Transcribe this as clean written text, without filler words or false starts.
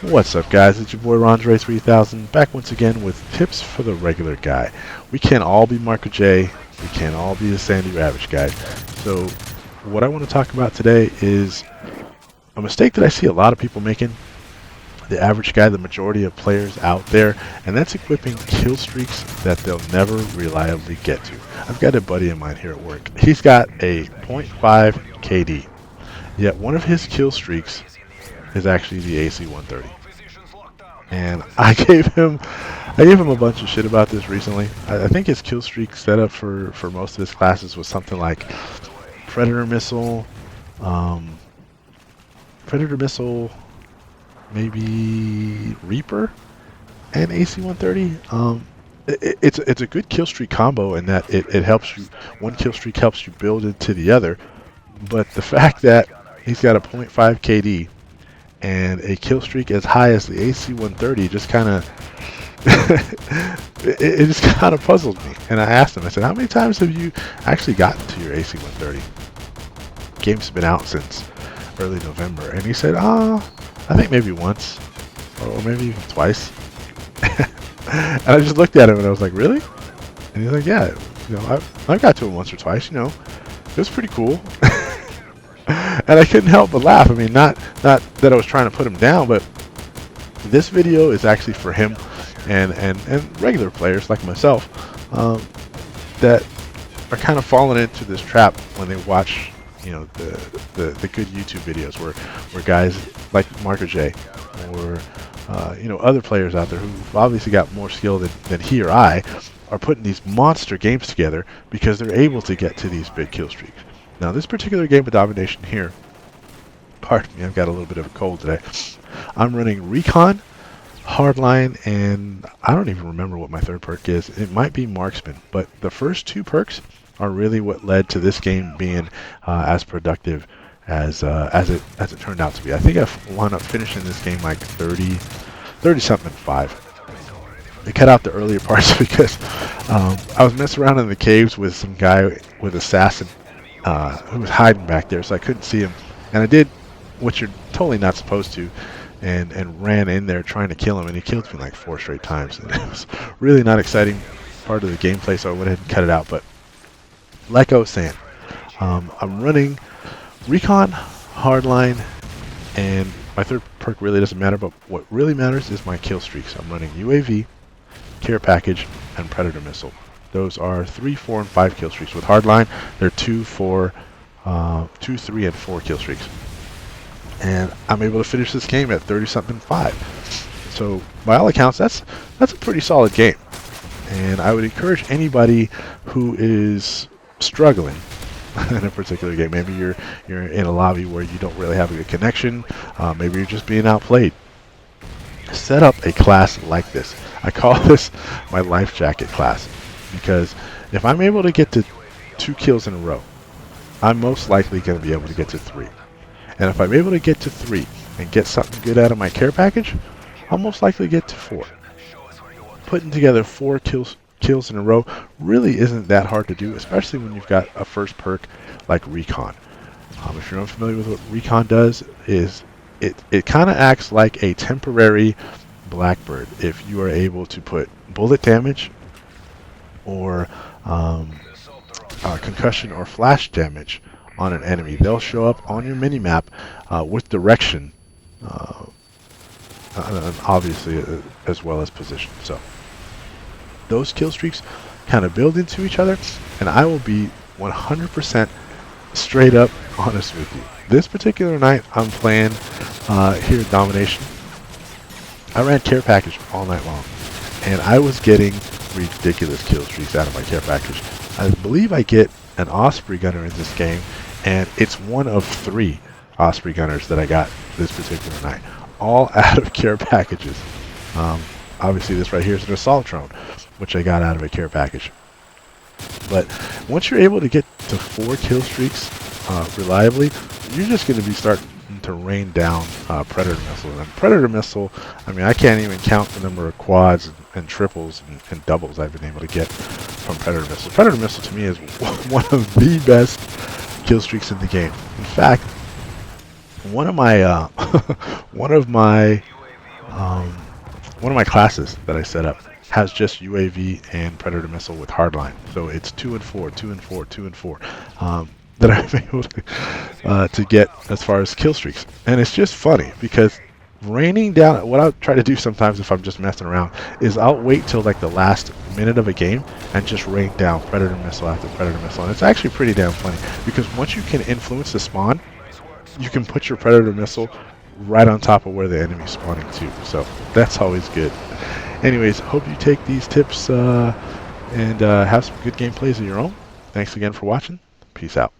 What's up, guys? It's your boy Rondre3000 back once again with tips for the regular guy. We can't all be Marco J. We can't all be the Sandy Ravage guy. So what I want to talk about today is a mistake that I see a lot of people making, the average guy, the majority of players out there, and that's equipping kill streaks that they'll never reliably get to. I've got a buddy of mine here at work. He's got a zero point 0.5 KD, yet one of his kill streaks is actually the AC-130. And I gave him a bunch of shit about this recently. I think his kill streak setup for most of his classes was something like Predator Missile, um, Predator Missile, maybe Reaper, and AC-130. It's a good kill streak combo in that it helps you. One kill streak helps you build into the other, but the fact that he's got a zero point 0.5 KD and a kill streak as high as the AC-130 just kind of it just kind of puzzled me. And I asked him, I said, how many times have you actually gotten to your AC-130? Game's been out since early November. And he said, I think maybe once or maybe even twice. And I just looked at him and I was like, really? And he's like, yeah, I've got to it once or twice, it was pretty cool. And I couldn't help but laugh. I mean, not that I was trying to put him down, but this video is actually for him and regular players like myself that are kind of falling into this trap when they watch, the good YouTube videos where guys like Marco J or other players out there who've obviously got more skill than he or I are putting these monster games together because they're able to get to these big kill streaks. Now, this particular game of Domination here, pardon me, I've got a little bit of a cold today. I'm running Recon, Hardline, and I don't even remember what my third perk is. It might be Marksman, but the first two perks are really what led to this game being as productive as it turned out to be. I think I wound up finishing this game like 30 something 5. I cut out the earlier parts because I was messing around in the caves with some guy with assassin who was hiding back there, so I couldn't see him. And I did what you're totally not supposed to, and ran in there trying to kill him, and he killed me like 4 straight times. And it was really not exciting part of the gameplay, so I went ahead and cut it out. But like I was saying, I'm running Recon, Hardline, and my third perk really doesn't matter, but what really matters is my kill streaks. I'm running UAV, Care Package, and Predator Missile. Those are 3, 4, and 5 kill streaks. With Hardline, they're 2, 3, and 4 kill streaks. And I'm able to finish this game at 30-something 5. So by all accounts, that's a pretty solid game. And I would encourage anybody who is struggling in a particular game. Maybe you're in a lobby where you don't really have a good connection. Maybe you're just being outplayed. Set up a class like this. I call this my life jacket class, because if I'm able to get to 2 kills in a row, I'm most likely going to be able to get to 3. And if I'm able to get to 3 and get something good out of my care package, I'll most likely get to 4. Putting together 4 kills in a row really isn't that hard to do, especially when you've got a first perk like Recon. If you're unfamiliar with what Recon does, is it kind of acts like a temporary Blackbird if you are able to put bullet damage or concussion or flash damage on an enemy. They'll show up on your minimap with direction, and obviously as well as position. So those kill streaks kind of build into each other, and I will be 100% straight up honest with you. This particular night I'm playing here at Domination. I ran Care Package all night long, and I was getting ridiculous kill streaks out of my Care Package. I believe I get an Osprey Gunner in this game, and it's one of 3 Osprey Gunners that I got this particular night, all out of Care Packages. Obviously this right here is an Assault Drone, which I got out of a Care Package. But once you're able to get to 4 kill streaks reliably, you're just going to be starting to rain down Predator Missile. And Predator Missile, I mean, I can't even count the number of quads and triples and doubles I've been able to get from Predator Missile. Predator Missile to me is one of the best kill streaks in the game. In fact, one of my One of my classes that I set up has just UAV and Predator missile with hardline. So it's 2 and 4, 2 and 4, 2 and 4 that I'm able to get as far as kill streaks. And it's just funny because raining down, what I'll try to do sometimes if I'm just messing around is I'll wait till like the last minute of a game and just rain down Predator missile after Predator missile. And it's actually pretty damn funny because once you can influence the spawn, you can put your Predator missile right on top of where the enemy's spawning too. So that's always good. Anyways, hope you take these tips and have some good gameplays of your own. Thanks again for watching. Peace out.